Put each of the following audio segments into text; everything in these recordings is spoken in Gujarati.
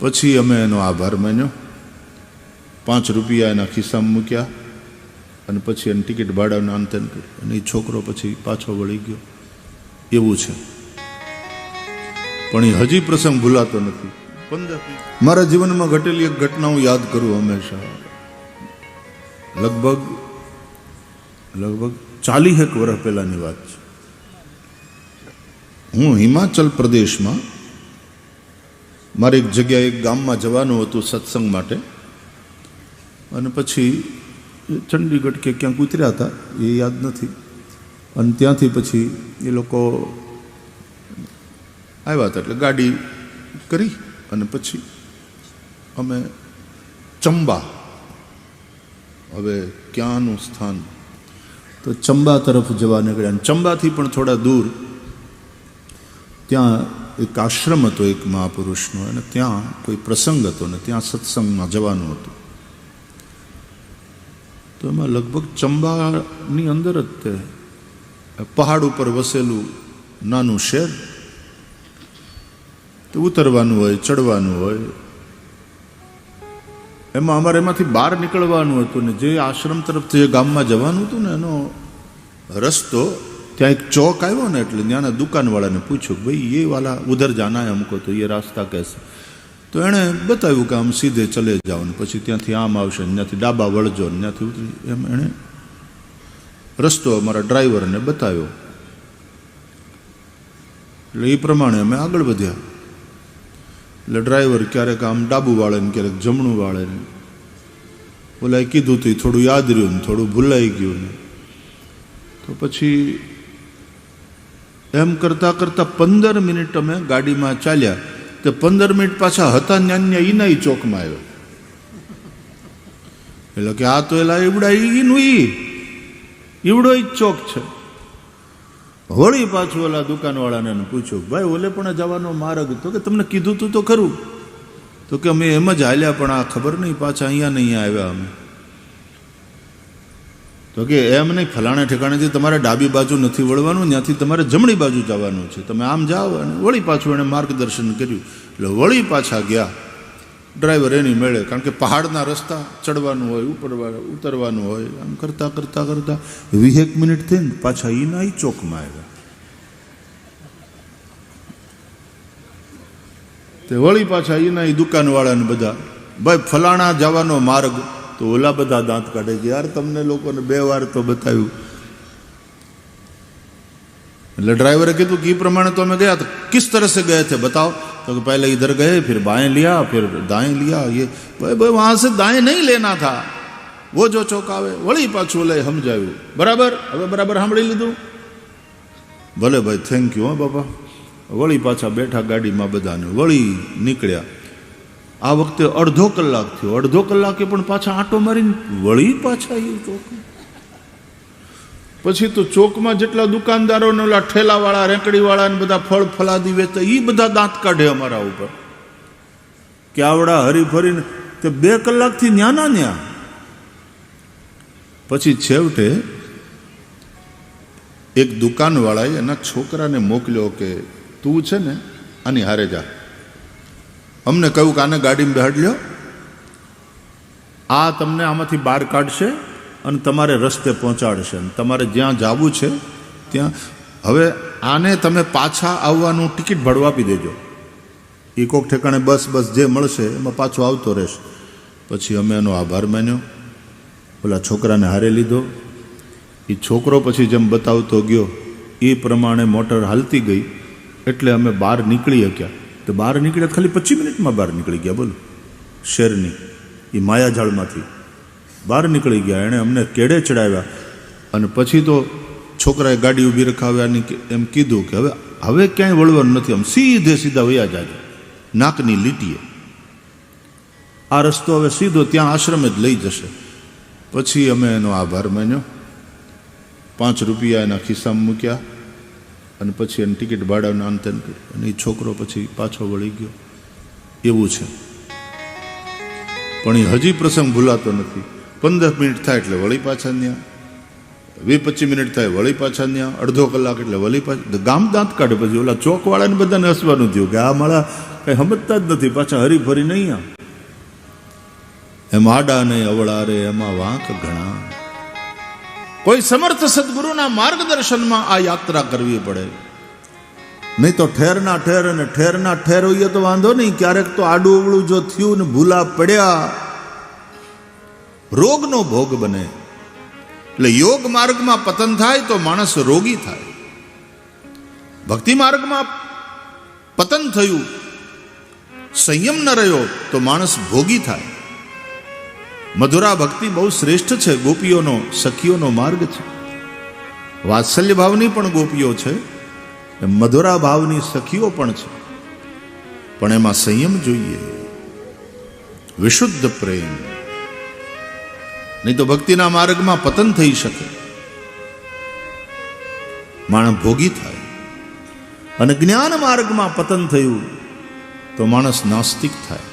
પછી અમે એનો આભાર માન્યો, 5 રૂપિયા એના ખિસ્સામાં મૂક્યા અને પછી એની ટિકિટ ભાડાનું આંતન કર્યું અને એ છોકરો પછી પાછો વળી ગયો. એવું છે. પણ એ હજી પ્રસંગ ભૂલાતો નથી. મારા જીવનમાં ઘટેલી એક ઘટના હું યાદ કરું હંમેશા. લગભગ 40 વર્ષ પહેલાની વાત છે. હું હિમાચલ પ્રદેશમાં મારે એક જગ્યાએ એક ગામમાં જવાનું હતું સત્સંગ માટે, અને પછી ચંડીગઢ કે ક્યાંક ઉતર્યા હતા એ યાદ નથી, અને ત્યાંથી પછી એ લોકો આવ્યા હતા એટલે ગાડી કરી અને પછી અમે ચંબા, હવે ક્યાંનું સ્થાન, તો ચંબા તરફ જવા નીકળ્યા. અને ચંબાથી પણ થોડા દૂર ત્યાં એક આશ્રમ હતો એક મહાપુરુષનો, અને ત્યાં કોઈ પ્રસંગ હતો ને ત્યાં સત્સંગમાં જવાનું હતું. તો એમાં લગભગ ચંબાની અંદર જ તે પહાડ ઉપર વસેલું નાનું શહેર, તો ઉતરવાનું હોય, ચડવાનું હોય, એમાં અમારે એમાંથી બહાર નીકળવાનું હતું. ને જે આશ્રમ તરફથી જે ગામમાં જવાનું હતું ને એનો રસ્તો, ત્યાં એક ચોક આવ્યો ને એટલે ત્યાંના દુકાનવાળાને પૂછ્યું, ભાઈ એ વાલા ઉધર જાના હે હમકો, તો એ રાસ્તા કહેશે. તો એણે બતાવ્યું કે આમ સીધે ચલે જાઓ ને પછી ત્યાંથી આમ આવશે, ત્યાંથી ડાબા વળજો ને ત્યાંથી ઉતરી, એમ એણે રસ્તો અમારા ડ્રાઈવરને બતાવ્યો. એટલે એ પ્રમાણે અમે આગળ વધ્યા. એટલે ડ્રાઈવર ક્યારેક આમ ડાબું વાળે ને ક્યારેક જમણું વાળે ને, બોલાએ કીધું તો થોડું યાદ રહ્યું ને થોડું ભૂલાઈ ગયું ને. તો પછી એમ કરતાં કરતાં 15 મિનિટ અમે ગાડીમાં ચાલ્યા. તો 15 મિનિટ પાછા હતા ન્યા ઈનાઈ ચોકમાં આવ્યો. એટલે કે આ તો એલા ઈવડા ઈનું ઈવડો જ ચોક છે. વળી પાછું ઓલા દુકાનવાળાને પૂછ્યું, ભાઈ ઓલે પણ જવાનો માર્ગ? તો કે તમને કીધું તું તો ખરું. તો કે અમે એમ જ હાલ્યા પણ આ ખબર નહીં પાછા અહીંયા ને અહીંયા આવ્યા અમે. તો કે એમ નહીં, ફલાણા ઠેકાણેથી તમારે ડાબી બાજુ નથી વળવાનું, ત્યાંથી તમારે જમણી બાજુ જવાનું છે, તમે આમ જાઓ. અને વળી પાછું એણે માર્ગદર્શન કર્યું. એટલે વળી પાછા ગયા ડ્રાઈવર એની મેળે, કારણ કે પહાડના રસ્તા ચડવાનું હોય, ઉતરવાનું હોય, આમ કરતાં કરતાં કરતાં 20 મિનિટ થઈને પાછા ઈના ચોકમાં આવ્યા. તે વળી પાછા ઈના દુકાનવાળાને બધા, ભાઈ ફલાણા જવાનો માર્ગ? તો ઓલા બધા દાંત કાઢે કે યાર તમને લોકોને 2 વાર તો બતાવ્યું. એટલે ડ્રાઈવરે કીધું કે એ પ્રમાણે તો અમે ગયા. તો કિસ तरह से गए थे बताओ? तो पहले इधर गए, फिर बाएं लिया, फिर दाएं लिया. ये भाई वहां से दाएं नहीं लेना था, वो जो चौक आवे वળી પાછું લે સમજાવ્યું. બરાબર, હવે બરાબર સાંભળી લીધું? ભલે ભાઈ, થેન્ક યુ. હો બાપા. વળી પાછા બેઠા ગાડીમાં બધાને, વળી નીકળ્યા. આ વખતે અડધો કલાક થયો. અડધો કલાકે પણ પાછા આંટો મારીને વળી પાછા એ ચોક. પછી તો ચોકમાં જેટલા દુકાનદારો ને ઓલા ઠેલાવાળા, રેંકડીવાળા ને બધા ફળ ફલાદી વેચતા, એ બધા દાંત કાઢે અમારા ઉપર કે આવડા હરીફરીને. તે 2 કલાકથી ન્યાના ન્યા. પછી છેવટે એક દુકાનવાળાએ એના છોકરાને મોકલ્યો કે તું છે ને આની હારે જા. અમને કહ્યું કે આને ગાડીમાં બેહાડી લ્યો, આ તમને આમાંથી બહાર કાઢશે અને તમારે રસ્તે પહોંચાડશે, અને તમારે જ્યાં જવું છે ત્યાં. હવે આને તમે પાછા આવવાનું ટિકિટ ભાડું આપી દેજો. એ કોક ઠેકાણે બસ જે મળશે એમાં પાછો આવતો રહેશે. પછી અમે એનો આભાર માન્યો, ઓલા છોકરાને હારે લીધો. એ છોકરો પછી જેમ બતાવતો ગયો એ પ્રમાણે મોટર હાલતી ગઈ, એટલે અમે બહાર નીકળી શક્યા. તો બહાર નીકળ્યા ખાલી 25 મિનિટમાં બહાર નીકળી ગયા. બોલો, શહેરની એ માયાજાળમાંથી બહાર નીકળી ગયા. એણે અમને કેડે ચડાવ્યા. અને પછી તો છોકરાએ ગાડી ઊભી રખાવ્યાની એમ કીધું કે હવે ક્યાંય વળવાનું નથી, આમ સીધા વયા જાજો નાકની લીટીએ. આ રસ્તો હવે સીધો ત્યાં આશ્રમે જ લઈ જશે. પછી અમે એનો આભાર માન્યો, 5 રૂપિયા એના ખિસ્સામાં મૂક્યા અને પછી એની ટિકિટ ભાડાનું આંતન કર્યું. અને એ છોકરો પછી પાછો વળી ગયો. એવું છે. પણ એ હજી પ્રસંગ ભૂલાતો નથી. 15 મિનિટ થાય એટલે વળી પાછા ત્યાં 20-25 મિનિટ થાય વળી પાછા ત્યાં, અડધો કલાક એટલે વળી પાછા ગામ દાંત કાઢે. પછી ઓલા ચોકવાળાને બધાને હસવાનું થયું કે આ મારા કંઈ સમજતા જ નથી, પાછા હરીફરી નહીં. એમ આડા નહીં અવળા રે એમાં વાંક ઘણા. કોઈ સમર્થ સદગુરુના માર્ગદર્શનમાં આ યાત્રા કરવી પડે, નહીં તો ઠેરના ઠેર અને ઠેરના ઠેર હોઈએ તો વાંધો નહીં. ક્યારેક તો આડું અવળું જો થયું ને ભૂલા પડ્યા, રોગનો ભોગ બને. એટલે યોગ માર્ગમાં પતન થાય તો માણસ રોગી થાય. ભક્તિ માર્ગમાં પતન થયું, સંયમ ન રહ્યો તો માણસ ભોગી થાય. મધુરા ભક્તિ બહુ શ્રેષ્ઠ છે, ગોપીઓનો સખીઓનો માર્ગ છે. વાત્સલ્ય ભાવની પણ ગોપીઓ છે, મધુરા ભાવની સખીઓ પણ છે, પણ એમાં સંયમ જોઈએ, વિશુદ્ધ પ્રેમ. નહીં તો ભક્તિના માર્ગમાં પતન થઈ શકે, માણસ ભોગી થાય. અને જ્ઞાન માર્ગમાં પતન થયું તો માણસ નાસ્તિક થાય.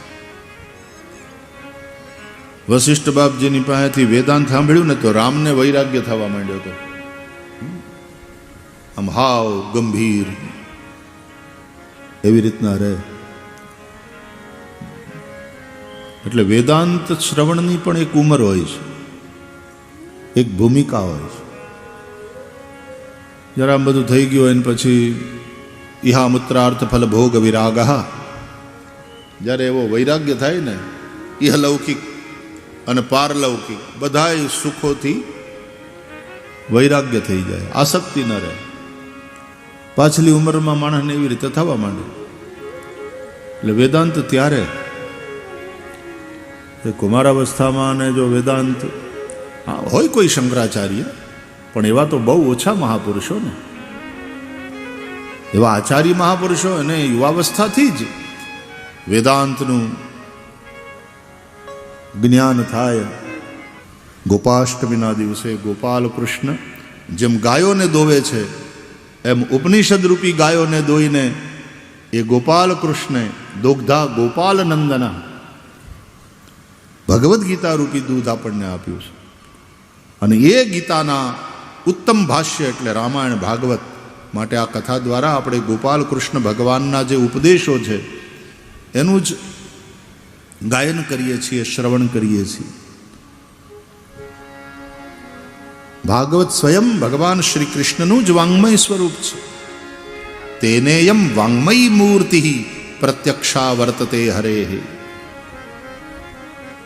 વશિષ્ઠ બાપજીની પાસેથી વેદાંત સાંભળ્યું ને તો રામને વૈરાગ્ય થવા માંડ્યો હતો. આમ હાવ ગંભીર એવી રીતના રહે. એટલે વેદાંત શ્રવણની પણ એક ઉંમર હોય છે, એક ભૂમિકા હોય છે. જરા આમ બધું થઈ ગયું હોય ને પછી ઇહા મૂત્રાર્થ ફલ ભોગ વિરાગ, જ્યારે એવો વૈરાગ્ય થાય ને, ઇહલૌકિક અને પારલૌકિક બધાય સુખોથી વૈરાગ્ય થઈ જાય, આસક્તિ ન રહે. પાછલી ઉંમરમાં માણસને એવી રીતે થવા માંડે. એટલે વેદાંત ત્યારે કુમારાવસ્થામાં ને જો વેદાંત હોય કોઈ શંકરાચાર્ય, પણ એવા તો બહુ ઓછા મહાપુરુષો ને, એવા આચાર્ય મહાપુરુષો અને યુવાવસ્થાથી જ વેદાંતનું જ્ઞાન થાય. ગોપાષ્ટમીના દિવસે ગોપાલ કૃષ્ણ જેમ ગાયોને દોવે છે, એમ ઉપનિષદ રૂપી ગાયોને દોઈને એ ગોપાલ કૃષ્ણે દોગ્ધા ગોપાલ નંદના ભગવદ્ ગીતા રૂપી દૂધ આપણને આપ્યું છે. અને એ ગીતાના ઉત્તમ ભાષ્ય એટલે રામાયણ ભાગવત માટે આ કથા દ્વારા આપણે ગોપાલ કૃષ્ણ ભગવાનના જે ઉપદેશો છે એનું જ ગાયન કરીએ છીએ, શ્રવણ કરીએ છીએ. ભાગવત સ્વયં ભગવાન શ્રી કૃષ્ણનું જ વાંગ્મય સ્વરૂપ છે. તેનેયમ વાંગ્મયી મૂર્તિ પ્રત્યક્ષા વર્તતે હરે.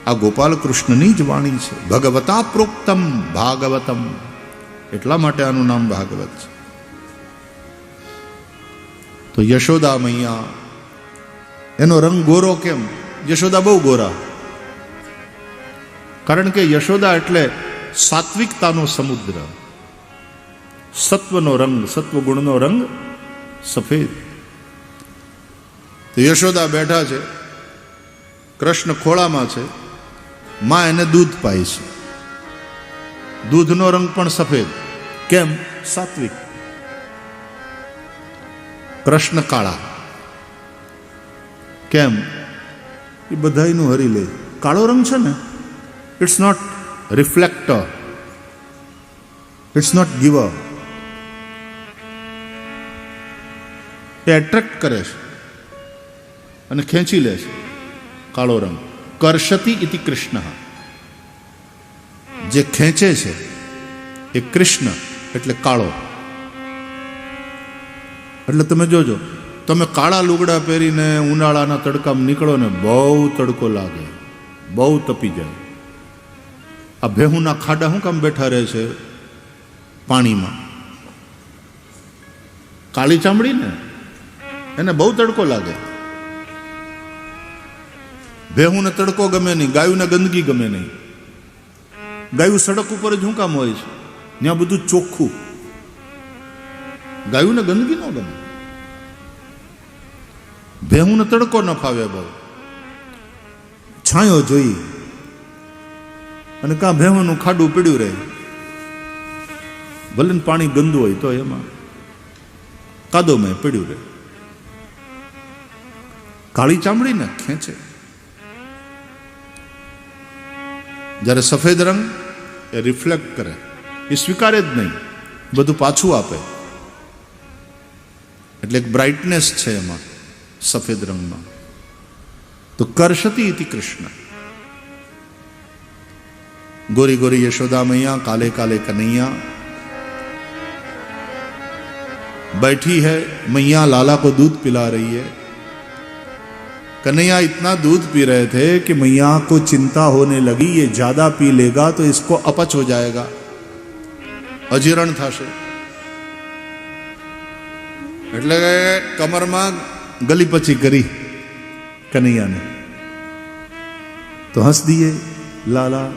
આ ગોપાલ કૃષ્ણની જ વાણી છે. ભગવતા પ્રોક્તમ ભાગવતમ, એટલા માટે આનું નામ ભાગવત છે. તો યશોદા મૈયા, એનો રંગ ગોરો કેમ? યશોદા બહુ ગોરા, કારણ કે યશોદા એટલે સાત્વિકતાનો સમુદ્ર, સત્વનો રંગ, સત્વગુણનો રંગ સફેદ. તો યશોદા બેઠા છે, કૃષ્ણ ખોળામાં છે, માં એને દૂધ પાય છે. દૂધનો રંગ પણ સફેદ, કેમ? સાત્વિક. કૃષ્ણ કાળા, કેમ? એ બધાયનું હરી લે. કાળો રંગ છે ને, it's not reflector, it's not giver. એ એટ્રેક્ટ કરે છે અને ખેંચી લે છે. કાળો રંગ કર્ષતિ ઇતિ કૃષ્ણ, જે ખેંચે છે એ કૃષ્ણ એટલે કાળો. એટલે તમે જોજો, તમે કાળા લુગડા પહેરીને ઉનાળાના તડકામાં નીકળો ને, બહુ તડકો લાગે, બહુ તપી જાય. આ ભેહુના ખાડા શું કામ બેઠા રહે છે પાણીમાં? કાળી ચામડી ને, એને બહુ તડકો લાગે. ભેહુને તડકો ગમે નહીં, ગાયુંને ગંદકી ગમે નહીં. ગાયું સડક ઉપર જ શું કામ હોય છે? ત્યાં બધું ચોખ્ખું. ગાયુંને ગંદકી ન ગમે. ભેહુંને તડકો ન ફાવે, બહુ છાંયો જોઈ. અને કાં ભેહુંનું ખાડું પીડ્યું રહે, ભલે પાણી ગંદુ હોય તો એમાં કાદોમાં પીડ્યું રહે. કાળી ચામડી ને ખેંચે. જ્યારે સફેદ રંગ એ રિફ્લેક્ટ કરે, એ સ્વીકારે જ નહીં, બધું પાછું આપે. એટલે એક બ્રાઇટનેસ છે એમાં, સફેદ રંગમાં. તો કર્ષતી ઇતિ કૃષ્ણ. गोरी गोरी यशोदा मैया, काले काले कन्हैया. बैठी है मैया, लाला को दूध पिला रही है. कन्हैया इतना दूध पी रहे थे कि मैया को चिंता होने लगी, ये ज्यादा पी लेगा तो इसको अपच हो जाएगा, अजीर्ण થશે. એટલે કમરમાં ગલી પછી કરી કનૈયાને. તો હસ દીએ લાલા.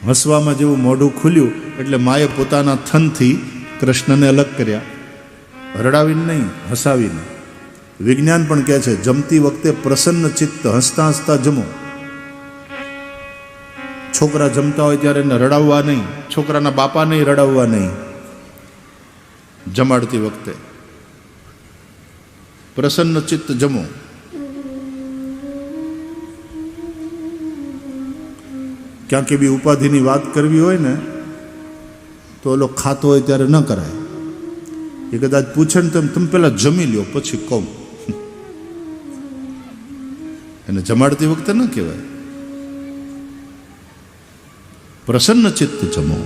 હસવામાં જેવું મોઢું ખુલ્યું એટલે માએ પોતાના થનથી કૃષ્ણને અલગ કર્યા. રડાવીને નહીં, હસાવીને. વિજ્ઞાન પણ કહે છે જમતી વખતે પ્રસન્ન ચિત્ત હસતા હસતા જમો. છોકરા જમતા હોય ત્યારે એને રડાવવા નહીં, છોકરાના બાપાને રડાવવા નહીં. જમાડતી વખતે પ્રસન્ન ચિત્ત જમો. ક્યાંક બી ઉપાધિની વાત કરવી હોય ને તો ઓલો ખાતો હોય ત્યારે ન કરાય. એ કદાચ પૂછે ને તમે પહેલા જમી લ્યો પછી કહું. એને જમાડતી વખતે ન કહેવાય. प्रसन्न चित्त जमो.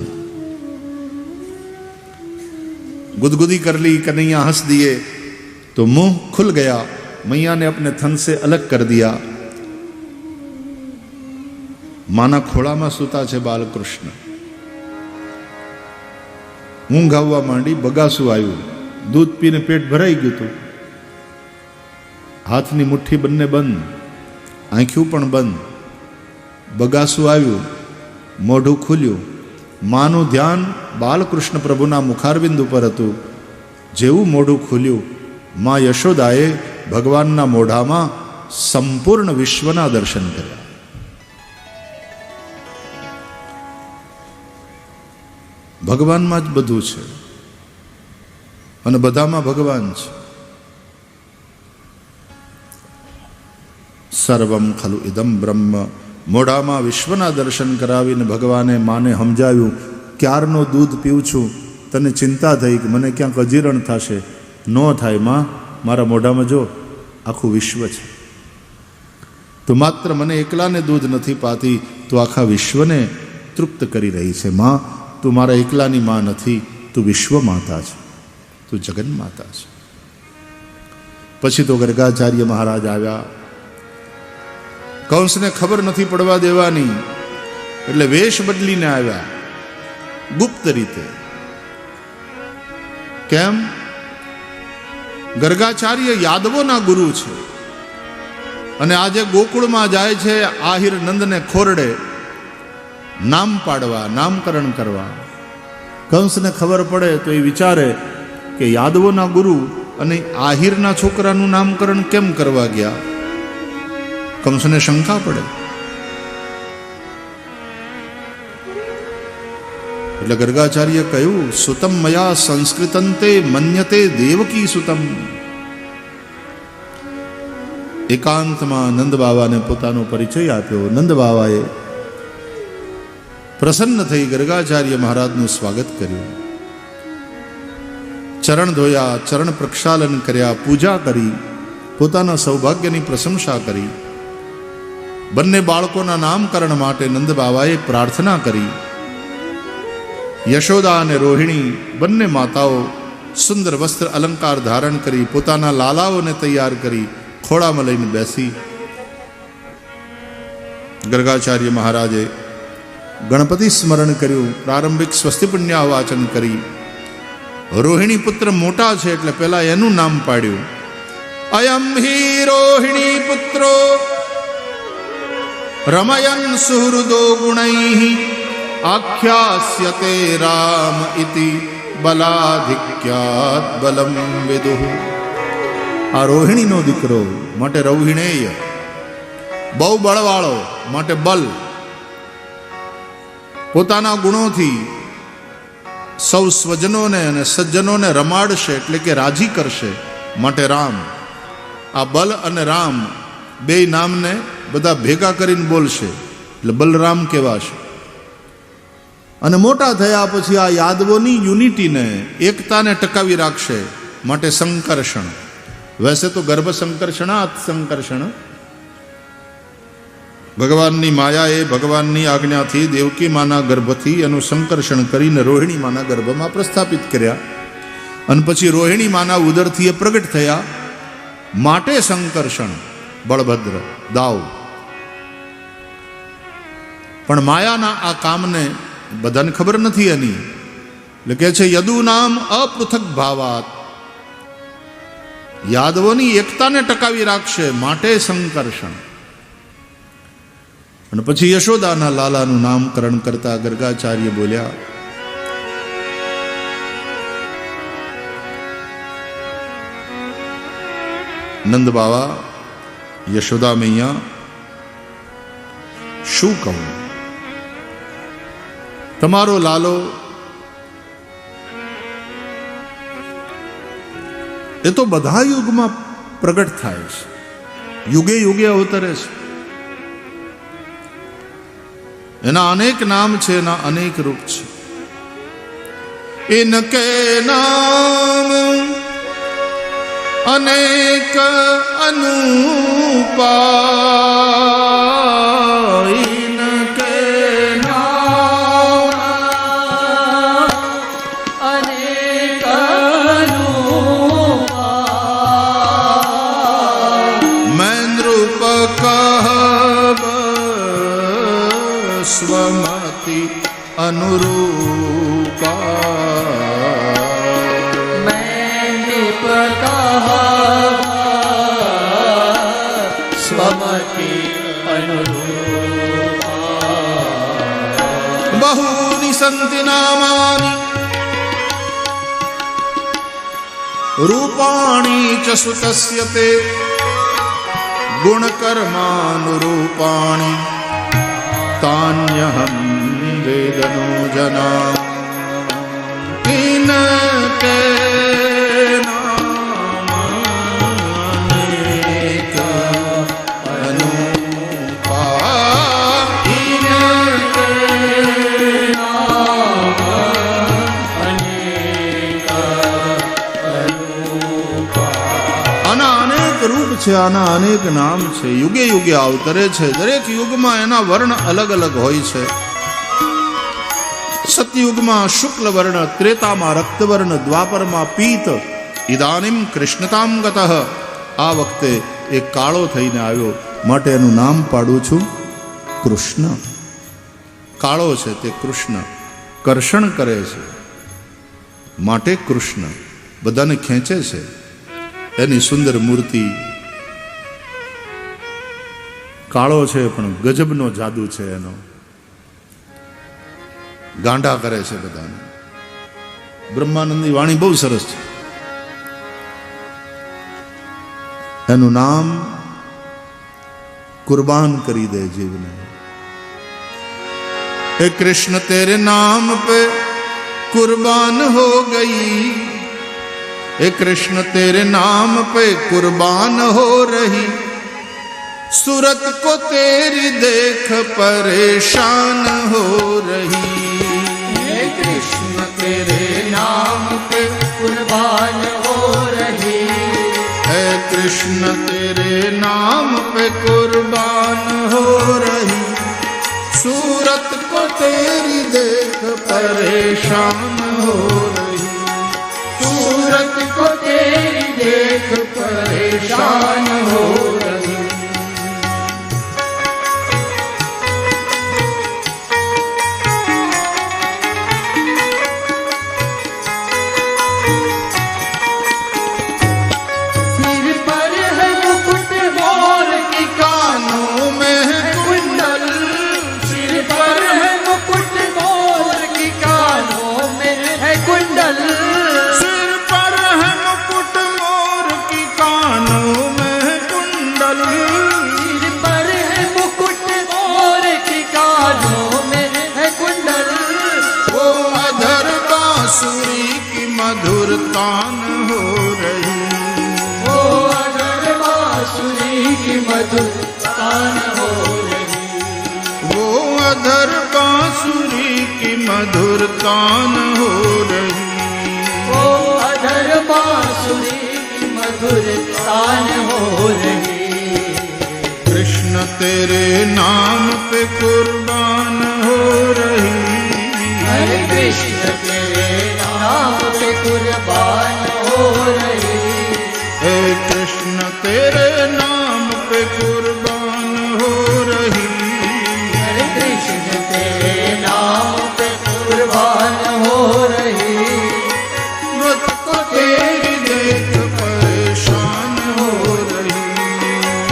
गुदगुदी कर ली, कन्हैया हंस दिए तो मुंह खुल गया. मैया ने अपने थन से अलग कर दिया. माना खोड़ाમાં સૂતા છે બાલકૃષ્ણ. ઊંઘ આવવા માંડી, બગાસું આવ્યું. દૂધ પીને પેટ ભરાઈ ગયું હતું. હાથની મુઠ્ઠી બંને બંધ, આંખ્યું પણ બંધ. બગાસું આવ્યું, મોઢું ખુલ્યું. માનું ધ્યાન બાલકૃષ્ણ પ્રભુના મુખારબિંદ ઉપર હતું. જેવું મોઢું ખુલ્યું, મા યશોદાએ ભગવાનના મોઢામાં સંપૂર્ણ વિશ્વના દર્શન કર્યા. ભગવાનમાં જ બધું છે અને બધામાં ભગવાન છે. સર્વમ ખલુ ઇદમ બ્રહ્મ. મોઢામાં વિશ્વના દર્શન કરાવીને ભગવાને માને સમજાવ્યું, ક્યારનો દૂધ પીઉં છું, તને ચિંતા થઈ કે મને ક્યાંક અજીરણ થશે. ન થાય માં, મારા મોઢામાં જો આખું વિશ્વ છે. તો માત્ર મને એકલાને દૂધ નથી પાતી, તું આખા વિશ્વને તૃપ્ત કરી રહી છે. માં, તું મારા એકલાની માં નથી, તું વિશ્વ માતા છે, તું જગન માતા છે. પછી તો ગર્ગાચાર્ય મહારાજ આવ્યા. કંસને ખબર નથી પડવા દેવાની એટલે વેશ બદલીને આવ્યા, ગુપ્ત રીતે. કેમ? ગર્ગાચાર્ય યાદવોના ગુરુ છે અને આજે ગોકુળમાં જાય છે આહિર નંદને ખોરડે નામ પાડવા, નામકરણ કરવા. કંસને ખબર પડે તો એ વિચારે કે યાદવોના ગુરુ અને આહિરના છોકરાનું નામકરણ કેમ કરવા ગયા. કંસને શંકા પડે. એટલે ગર્ગાચાર્ય કહ્યું, સુતમ મયા સંસ્કૃતંતે મન્યતે દેવકી સુતમ. એકાંતમાં નંદ બાવાને પોતાનો પરિચય આપ્યો. નંદ બાવાએ પ્રસન્ન થઈ ગર્ગાચાર્ય મહારાજનું સ્વાગત કર્યું. ચરણ ધોયા, ચરણ પ્રક્ષાલન કર્યા, પૂજા કરી, પોતાના સૌભાગ્યની પ્રશંસા કરી. બંને બાળકોના નામકરણ માટે નંદ બાવાએ પ્રાર્થના કરી. યશોદા અને રોહિણી બંને માતાઓ સુંદર વસ્ત્ર અલંકાર ધારણ કરી પોતાના લાલાઓને તૈયાર કરી ખોળામાં લઈને બેસી. ગર્ગાચાર્ય મહારાજે ગણપતિ સ્મરણ કર્યું, પ્રારંભિક સ્વસ્તિ પુણ્યા વાચન કરી. રોહિણી પુત્ર મોટા છે એટલે પેલા એનું નામ પાડ્યું. અયમ હિ રોહિણી પુત્રો રમયન સુહૃદો ગુણૈઃ આખ્યાસ્યતે રામ ઇતિ બલાધિક્યાત બલમ વિદુઃ. આ રોહિણીનો દીકરો માટે રૌહિણેય, બહુ બળવાળો માટે બલ. પોતાના ગુણોથી સૌ સ્વજનોને અને સજ્જનોને રમાડશે એટલે કે રાજી કરશે માટે રામ. આ બલ અને રામ બે નામને બધા ભેગા કરીને બોલશે એટલે બલરામ કહેવાશે. અને મોટા થયા પછી આ યાદવોની યુનિટીને, એકતાને ટકાવી રાખશે માટે સંકર્ષણ. વૈસે તો ગર્ભ સંકર્ષણાત સંકર્ષણ. ભગવાનની માયાએ ભગવાનની આજ્ઞાથી દેવકી માના ગર્ભથી એનું સંકર્ષણ કરીને રોહિણી માના ગર્ભમાં પ્રસ્થાપિત કર્યા. અને પછી રોહિણી માના ઉદરથી એ પ્રગટ થયા માટે સંકર્ષણ. બળભદ્ર દાવ. પણ માયાના આ કામને બધાને ખબર નથી એની, એટલે કે છે યદુ નામ અપૃથક ભાવાત, યાદવોની એકતાને ટકાવી રાખશે માટે સંકર્ષણ. અને પછી યશોદાના લાલાનું નામકરણ કરતા ગર્ગાચાર્ય બોલ્યા, નંદ બાવા, યશોદા મૈયા, શું કહું, તમારો લાલો એ તો બધા યુગમાં પ્રગટ થાય છે, યુગે યુગે અવતરે છે. એના અનેક નામ છે, એના અનેક રૂપ છે. ઇનકે નામ અનેક અનુપા, ઇનકે નામ અનેક અનુપા, मैं नृप कहब स्वमति अनुरूपा, मैं नृप कहब स्वमति अनुरूपा, बहूनि सन्ति नामानि रूपाणि च सुतस्य ते, गुणकर्मानुरूपाणि तान्यहं वेदनो जना. इनके नाम अनेक अनूपा, इनके नाम अनेक अनूपा. આના અનેક રૂપ છે, આના અનેક નામ છે, યુગે યુગે અવતરે છે. દરેક યુગમાં એના વર્ણ અલગ અલગ હોય છે. સતયુગમાં શુક્લ વર્ણ, ત્રેતામાં રક્તવર્ણ, દ્વાપરમાં પીત, ઇદાનીમ કૃષ્ણતામ ગતઃ. આ વખતે એ કાળો થઈને આવ્યો માટે એનું નામ પાડું છું કૃષ્ણ. કાળો છે તે કૃષ્ણ, કર્ષણ કરે છે માટે કૃષ્ણ, બધાને ખેંચે છે. એની સુંદર મૂર્તિ, કાળો છે પણ ગજબનો જાદુ છે એનો, ગાંડા કરે છે બધાને. બ્રહ્માનંદની વાણી બહુ સરસ છે. એનું નામ कुर्बान करी दे जीवन. हे कृष्ण तेरे नाम पे कुर्बान हो गई, हे कृष्ण तेरे नाम पे कुर्बान हो रही, सूरत को तेरी देख परेशान हो रही. हे कृष्ण तेरे नाम पे कुर्बान हो रही, हे कृष्ण तेरे नाम पे कुर्बान हो रही, सूरत को तेरी देख परेशान हो रही, सूरत को तेरी देख परेशान हो रही. सिर पर है मुकुट मोर की, कानों में है कुंडल, सिर पर है मुकुट मोर की, कानों में है कुंडल. सिर पर है मुकुट मोर की, कानों में है कुंडल, सिर पर है मुकुट मोर की, कानों में है कुंडल. वो अधर बांसुरी की मधुर तान हो रही, ओ अधर बांसुरी की मधुर तान हो रही, वो अधर बांसुरी की मधुर तान हो रही। ओ अधर बांसुरी मधुर तान हो रही। कृष्ण तेरे नाम पे कुर्बान हो रही। हरे कृष्ण तेरे नाम पे कुर्बान हो रही। हे कृष्ण तेरे नाम पे कुर्बान हो रही। हरे कृष्ण तेरे नाम पे कुर्बान हो रही। मृत को तेरी देख परेशान हो रही।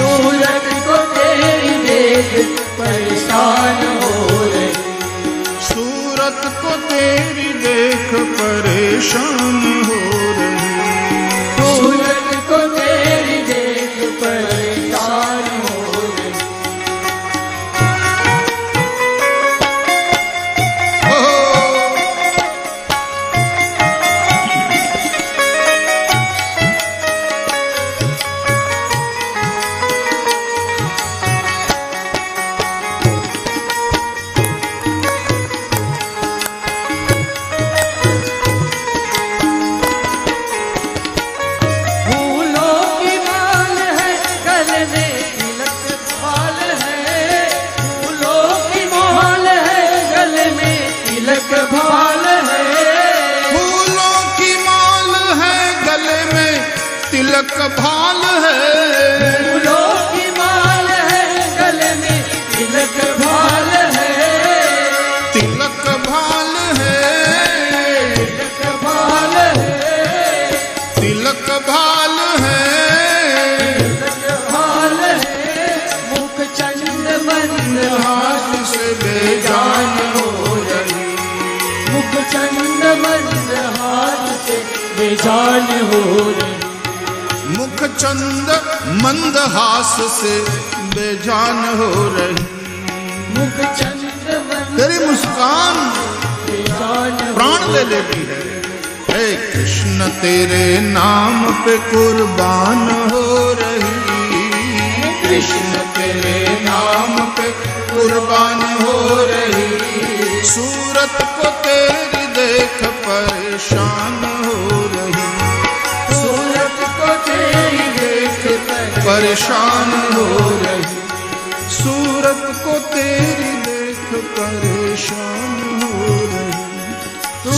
सूरत को तेरी देख परेशान हो रही। सूरत को तेरी देख परेशान हो रही। सूरत को तेरी देख परेशान हो रही। तिलक भाल है। फूलों की माल है गले में तिलक भाल है। तिलक भाल है। तिलक भाल है। तिलक भाल है। तिलक भाल है। मुख चंद मंद हाथ से बेजान हो रही। मुख चंद मंद हाथ से बेजान हो रही। मुख चंद मंद हास से बेजान हो रही। मुख चंद मंद तेरी मुस्कान बेजान प्राण ले लेती है। हे कृष्ण तेरे नाम पे कुर्बान हो रही। कृष्ण तेरे नाम पे कुर्बान हो रही। सूरत को तेरी देख परेशान हो रही। सूरत को तेरी देख परेशान हो रही। सूरत को तेरी देख परेशान हो रही।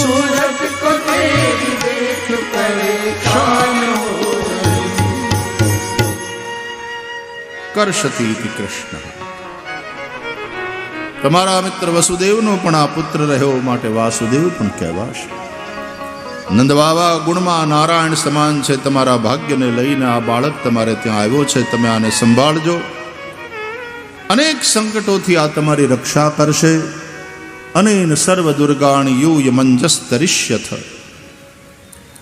सूरत को तेरी देख परेशान हो रही। कर्षति इति कृष्ण। તમારા મિત્ર વસુદેવનો પણ આ પુત્ર રહ્યો માટે વાસુદેવ પણ કહેવાશે. નંદબાવા ગુણમાં નારાયણ સમાન છે. તમારા ભાગ્યને લઈને આ બાળક તમારે ત્યાં આવ્યો છે. તમે આને સંભાળજો. અનેક સંકટોથી આ તમારી રક્ષા કરશે. અનેન સર્વ દુર્ગાણી યુય મંજસ્તરિષ્યથ.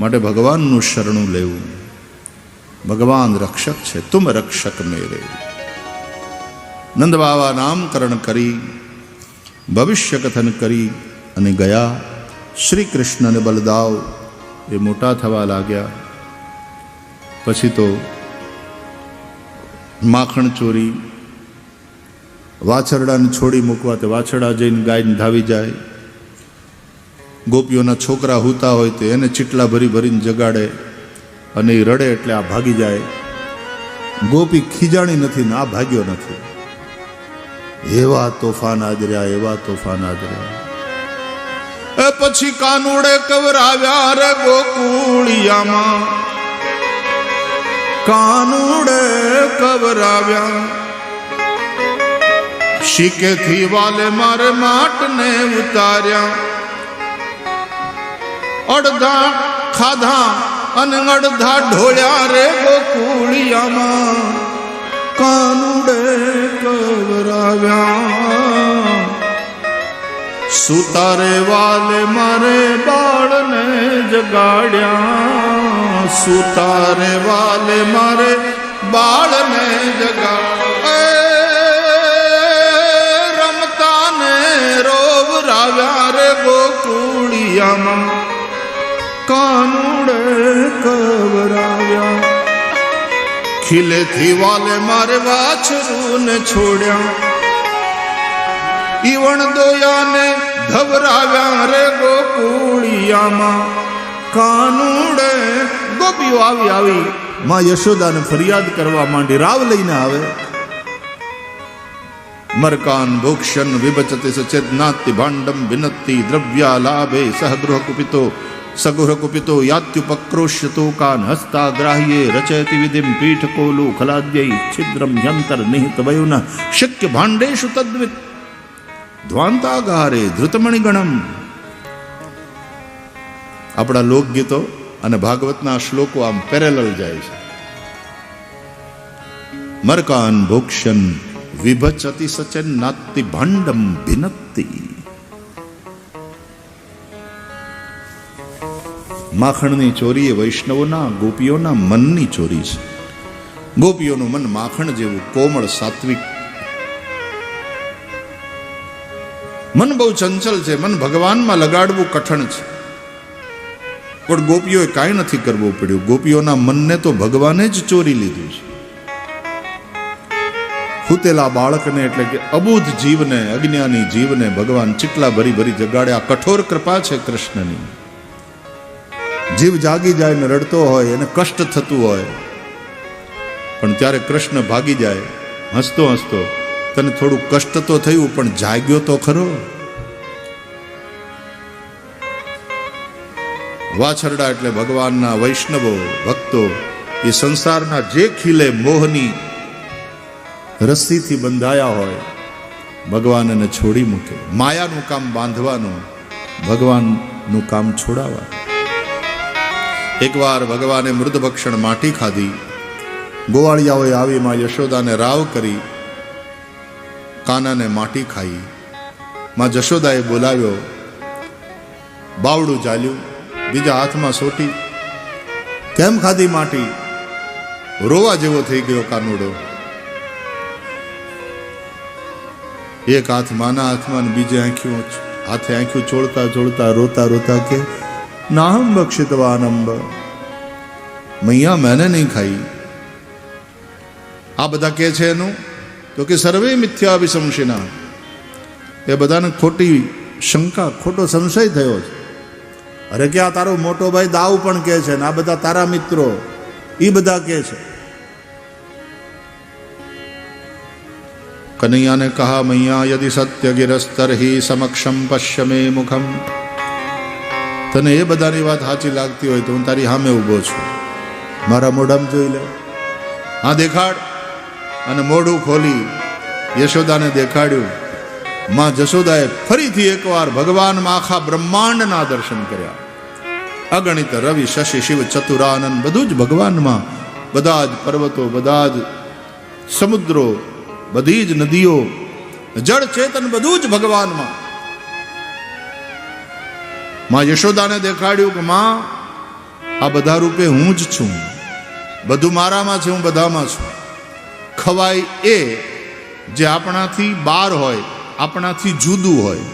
માટે ભગવાનનું શરણું લેવું. ભગવાન રક્ષક છે. તુમ રક્ષક મેરે. નંદબાવા નામકરણ કરી ભવિષ્ય કથન કરી અને ગયા. શ્રી કૃષ્ણ અને બલદાવ એ મોટા થવા લાગ્યા. પછી તો માખણ ચોરી, વાછરડાને છોડી મૂકવા તે વાછરડા જઈને ગાયને ધાવી જાય. ગોપીઓના છોકરા હૂતા હોય તો એને ચીટલા ભરી ભરીને જગાડે અને એ રડે એટલે આ ભાગી જાય. ગોપી ખીજાણી નથી ને આ ભાગ્યો નથી. એવા તોફાન આદર્યા, એવા તોફાન આદર્યા. પછી કાનુડે કવરાવ્યા રે ગોકુળિયામાં. કાનુડે કવરાવ્યા. શીકેથી વાલે મારે માટને ઉતાર્યા. અડધા ખાધા અને અડધા ઢોળ્યા રે ગોકુળિયામાં. કાનુડે કવરાવ્યા. સુતારે વાલે મારે બાળને જગાડ્યા. સુતારે વાલે મારે બાળને જગાડ્યા. રમતા ને રોવરાવ્યા રે ગોકુળિયામાં. કાનુડે કવરાવ્યા. ખીલેથી વાલે મારે વાછરું ને છોડ્યા. ઈવણ દોયાને ધવરાવ્યા રે ગોકુળિયામાં કાનુડે ગોપીઓ આવી આવી માં યશોદાને ફરિયાદ કરવા માંડી. રાવ લઈને આવે. મરકાન ભોક્ષન વિભચતે સચેતનાતિ ભાંડમ વિનત્તિ દ્રવ્યાલાભે સહગૃહ કુપિતો સગૃહ કુપિતો યાત્યુપક્રોશ્યતો કાન હસ્તા ગ્રાહ્યે રચયતિ વિધિમ પીઠ કોલુ ખલાદ્યૈ છિદ્રમ યંતર નિહિત વયુન શક્ય ભાંડેષુ તદ્વિત ધ્વાંતાગારે ધૃતમણિગણમ. આપણા લોકગીતો અને ભાગવતના શ્લોકો આમ પેરેલલ જાય છે. મરકાન ભોક્ષન વિભચતિ સચન નાત્તિ ભાંડમ ભિનત્તિ. માખણની ચોરી એ વૈષ્ણવોના ગોપીઓના મનની ચોરી છે. ગોપીઓનું મન માખણ જેવું કોમળ સાત્વિક. મન બહુ ચંચલ છે. મન ભગવાનમાં લગાડવું કઠણ છે. પણ ગોપીઓએ કાંઈ નથી કરવું પડ્યું. ગોપીઓના મનને તો ભગવાને જ ચોરી લીધું છે. ફૂટેલા બાળકને એટલે કે અબુધ જીવને, અજ્ઞાની જીવને ભગવાન ચીટલા ભરી ભરી જગાડે. આ કઠોર કૃપા છે કૃષ્ણની. જીવ જાગી જાય ને રડતો હોય, એને કષ્ટ થતું હોય, પણ ત્યારે કૃષ્ણ ભાગી જાય હસતો હસતો. તને થોડું કષ્ટ તો થયું પણ જાગ્યો તો ખરો. વાછરડા એટલે ભગવાનના વૈષ્ણવો ભક્તો એ સંસારના જે ખીલે મોહની રસ્સીથી બંધાયા હોય ભગવાન એને છોડી મૂકે. માયાનું કામ બાંધવાનું, ભગવાનનું કામ છોડાવવાનું. એકવાર ભગવાને મૃદભક્ષણ માટી ખાધી. ગોવાળિયાઓએ આવી માં યશોદાને રાવ કરી કાનાને માટી ખાઈ. માં જશોદાએ બોલાવ્યો, બાવડું ચાલ્યું, બીજા હાથમાં સોટી. કેમ ખાધી માટી? રોવા જેવો થઈ ગયો કાનુડો. એક હાથ માના હાથમાં ને બીજે હાથે આંખ્યું ચોળતા ચોળતા રોતા રોતા કે નાહમ બક્ષિતવાનંબ, મૈયા મેને નહીં ખાઈ. આ બધા કે છે એનું તો કે સર્વે મિથ્યા વિસંશિના. એ બધાને ખોટી શંકા, ખોટો સંશય થયો છે. અરે કે આ તારો મોટો ભાઈ દાવ પણ કે છે ને આ બધા તારા મિત્રો એ બધા કે છે. કનૈયાને કહા મૈયા યદિ સત્ય ગિરસ્તર હિ સમક્ષમ પશ્ય મે મુખમ. તને એ બધાની વાત સાચી લાગતી હોય તો હું તારી સામે ઊભો છું, મારા મોઢામાં જોઈ લે. હા દેખાડ. અને મોઢું ખોલી યશોદાને દેખાડ્યું. માં જશોદાએ ફરીથી એકવાર ભગવાનમાં આખા બ્રહ્માંડના દર્શન કર્યા. અગણિત રવિ શશી શિવ ચતુરાનંદ બધું જ ભગવાનમાં. બધા જ પર્વતો, બધા જ સમુદ્રો, બધી જ નદીઓ, જળ ચેતન બધું જ ભગવાનમાં. માં યશોદાને દેખાડ્યું કે માં આ બધા રૂપે હું જ છું, બધું મારામાં છે, હું બધામાં છું. ખવાય એ જે આપણાથી બહાર હોય, આપણાથી જુદું હોય.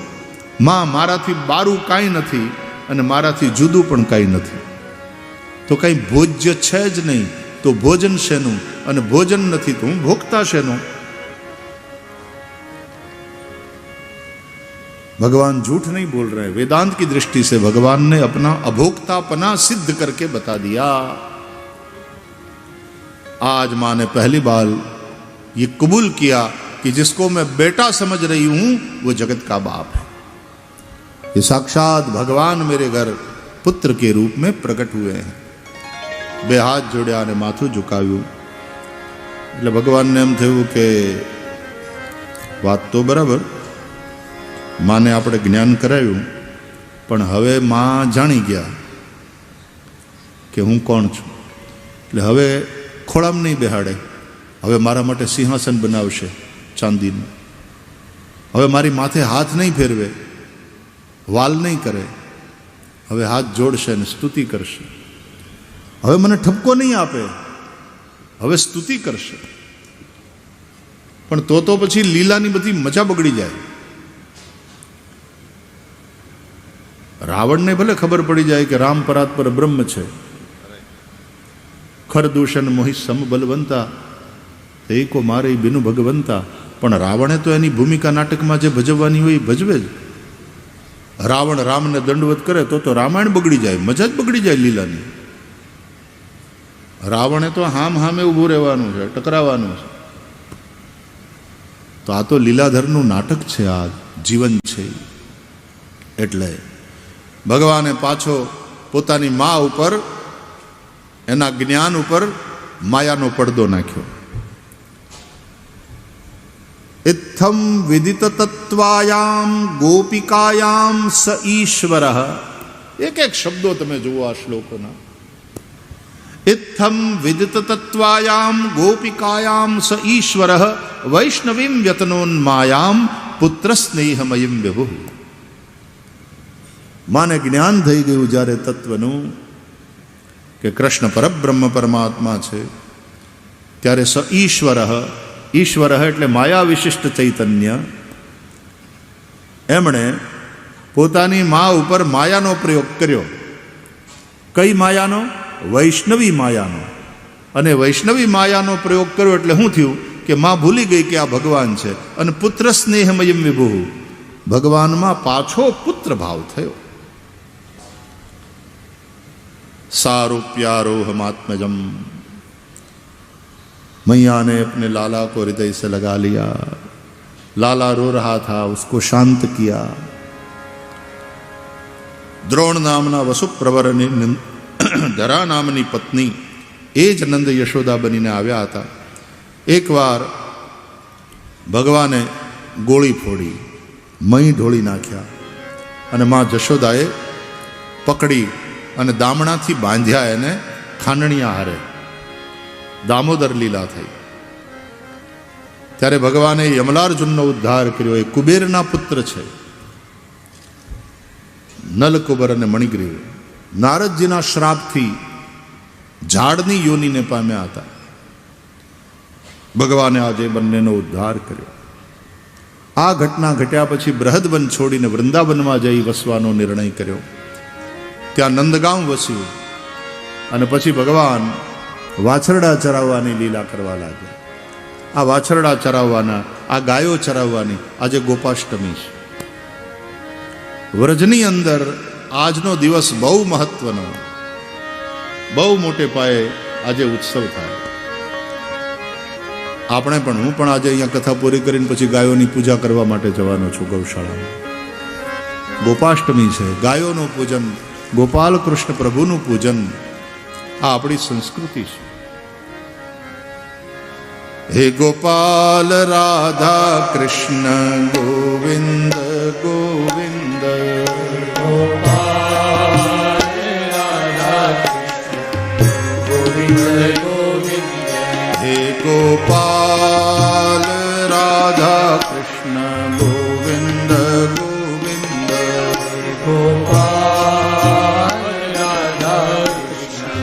માં મારાથી બારું કાંઈ નથી અને મારાથી જુદું પણ કાંઈ નથી. તો કંઈ ભોજ્ય છે જ નહીં તો ભોજન શેનું? અને ભોજન નથી તો હું ભોગતા શેનો? भगवान झूठ नहीं बोल रहे. वेदांत की दृष्टि से भगवान ने अपना अभोक्तापना सिद्ध करके बता दिया. आज मां ने पहली बार ये कबूल किया कि जिसको मैं बेटा समझ रही हूं वो जगत का बाप है. ये साक्षात भगवान मेरे घर पुत्र के रूप में प्रकट हुए हैं. બે હાથ જોડ્યા અને માથું ઝુકાવ્યું. એટલે ભગવાનને એમ થયું કે વાત તો બરાબર, માને આપણે જ્ઞાન કરાવ્યું, પણ હવે માં જાણી ગયા કે હું કોણ છું. એટલે હવે ખોળામાં નહીં બેહાડે, હવે મારા માટે સિંહાસન બનાવશે ચાંદીનું. હવે મારી માથે હાથ નહીં ફેરવે, વાલ નહીં કરે, હવે હાથ જોડશે ને સ્તુતિ કરશે. હવે મને ઠપકો નહીં આપે, હવે સ્તુતિ કરશે. પણ તો પછી લીલાની બધી મજા બગડી જાય. રાવણને ભલે ખબર પડી જાય કે રામ પરાત્પર બ્રહ્મ છે, ખર દૂષણ મોહિ સમ બલવંતા, એકો મારે બિનુ ભગવંતા. પણ રાવણે તો એની ભૂમિકા નાટકમાં જે ભજવવાની હોય એ ભજવે જ. રાવણ રામને દંડવત કરે તો રામાયણ બગડી જાય, મજા જ બગડી જાય લીલાની. રાવણે તો હામે ઊભું રહેવાનું છે, ટકરાવાનું છે. તો આ તો લીલાધરનું નાટક છે, આ જીવન છે. એટલે ભગવાને પાછો પોતાની મા ઉપર, એના જ્ઞાન ઉપર માયાનો પડદો નાખ્યો. ઇત્થમ વિદિત તત્વાયામ ગોપિકાયામ સ ઈશ્વર. એક એક શબ્દો તમે જુઓ આ શ્લોકોના. ઇત્થમ વિદિત તત્વાયામ ગોપિકાયામ સ ઈશ્વર વૈષ્ણવીમ વ્યતનોન્માયામ પુત્ર સ્નેહમયમ વિભુ. માને જ્ઞાન થઈ ગયું જ્યારે તત્વનું કે કૃષ્ણ પરબ્રહ્મ પરમાત્મા છે, ત્યારે સ ઈશ્વર, ઈશ્વર એટલે માયા વિશિષ્ટ ચૈતન્ય, એમણે પોતાની મા ઉપર માયાનો પ્રયોગ કર્યો. કઈ માયાનો? વૈષ્ણવી માયાનો. અને વૈષ્ણવી માયાનો પ્રયોગ કર્યો એટલે શું થયું કે મા ભૂલી ગઈ કે આ ભગવાન છે, અને પુત્ર સ્નેહમયમ વિભુ, ભગવાનમાં પાછો પુત્ર ભાવ થયો. सारूप्यारोहम आत्मजम, मैया ने अपने लाला को हृदय से लगा लिया. लाला रो रहा था, उसको शांत किया. द्रोण नामना वसुप्रवर ने धरा नामनी पत्नी એ જ નંદ યશોદા બનીને આવ્યા હતા. એકવાર ભગવાને ગોળી ફોડી, મહી ઢોળી નાખ્યા, અને માં જશોદાએ પકડી અને દામણાથી બાંધ્યા એને ખાંડણીયા હારે. દામોદર લીલા થઈ. ત્યારે ભગવાને યમલાર્જુનનો ઉદ્ધાર કર્યો. એ કુબેરના પુત્ર છે, નલકુબર અને મણિગ્રીવ. નારદજીના શ્રાપથી ઝાડની યોનીને પામ્યા હતા. ભગવાને આજે બંનેનો ઉદ્ધાર કર્યો. આ ઘટના ઘટ્યા પછી બૃહદવન છોડીને વૃંદાવનમાં જઈ વસવાનો નિર્ણય કર્યો. ત્યાં નંદગામ વસ્યું, અને પછી ભગવાન વાછરડા ચરાવવાની લીલા કરવા લાગ્યા. આ વાછરડા ચરાવવાના, આ ગાયો ચરાવવાની આજે ગોપાષ્ટમી છે. વ્રજની અંદર આજનો દિવસ બહુ મહત્વનો, બહુ મોટે પાયે આજે ઉત્સવ થાય. આપણે પણ, હું પણ આજે અહીંયા કથા પૂરી કરીને પછી ગાયોની પૂજા કરવા માટે જવાનો છું ગૌશાળામાં. ગોપાષ્ટમી છે, ગાયોનું પૂજન, ગોપાલ કૃષ્ણ પ્રભુનું પૂજન, આ આપણી સંસ્કૃતિ છે. હે ગોપાલ રાધા કૃષ્ણ ગોવિંદ ગોવિંદ. હે ગોપાલ રાધા કૃષ્ણ ગોવિંદ ગોવિંદ. ગોપાલ રાધા કૃષ્ણ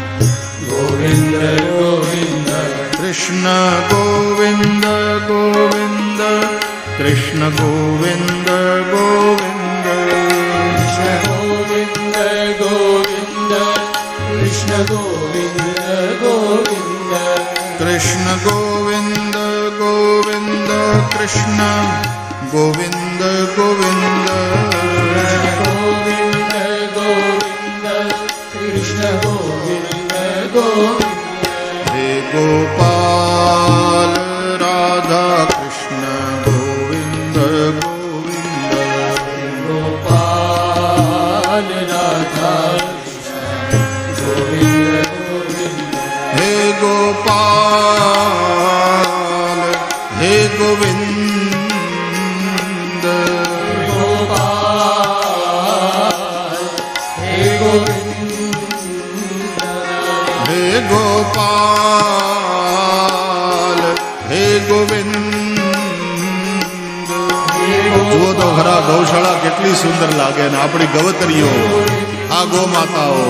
ગોવિંદ ગોવિંદ. કૃષ્ણ ગોવિંદ ગોવિંદ, કૃષ્ણ ગોવિંદ ગોવિંદ. કૃષ્ણ ગોવિંદ ગોવિંદ, કૃષ્ણ ગોવિંદ ગોવિંદ. કૃષ્ણ ગોવિંદ ગોવિંદ, કૃષ્ણ ગોવિંદ ગોવિંદ. હે ગોપાલ રાધા કૃષ્ણ ગોવિંદ ગોવિંદ. ગોપાલ રાધા હે ગોપાલ, હે ગોવિંદ. ગોપાલ, હે ગોવિંદ. હે ગોપાલ, હે ગોવિંદ. જુઓ તો ખરા ગૌશાળા કેટલી સુંદર લાગે, ને આપણી ગવતરીઓ, આ ગો માતાઓ.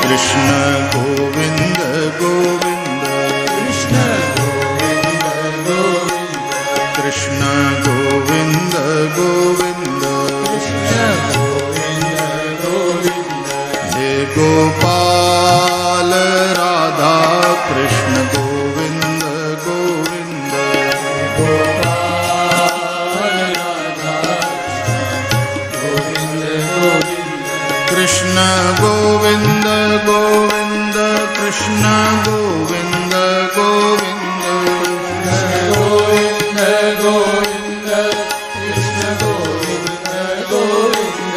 કૃષ્ણ ગોવિંદ ગોવિંદ, કૃષ્ણ ગોવિંદ ગોવિંદ. કૃષ્ણ ગોવિંદ ગોવિંદ, કૃષ્ણ ગોવિંદ ગોવિંદ. હે ગોપાલ રાધા કૃષ્ણ ગોવિંદ ગોવિંદ. गोविन्द गोविन्द कृष्ण गोविन्द गोविन्द गोविन्द गोविन्द कृष्ण गोविन्द गोविन्द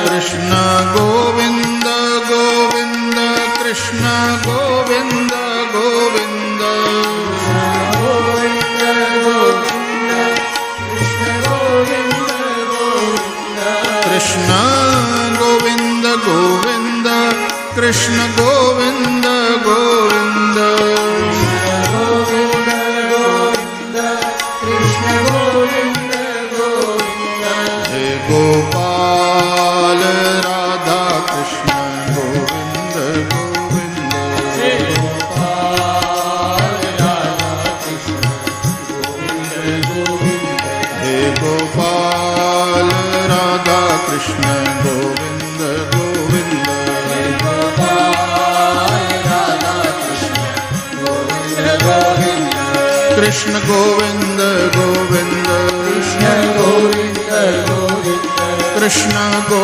कृष्ण गोविन्द गोविन्द कृष्ण गोविन्द गोविन्द कृष्ण गोविन्द गोविन्द कृष्ण गोविन्द गोविन्द हे गोपाल राधा कृष्ण गोविन्द गोविन्द हे गोपाल राधा कृष्ण गोविन्द गोविन्द कृष्ण गोविन्द गोविन्द कृष्ण गोविन्द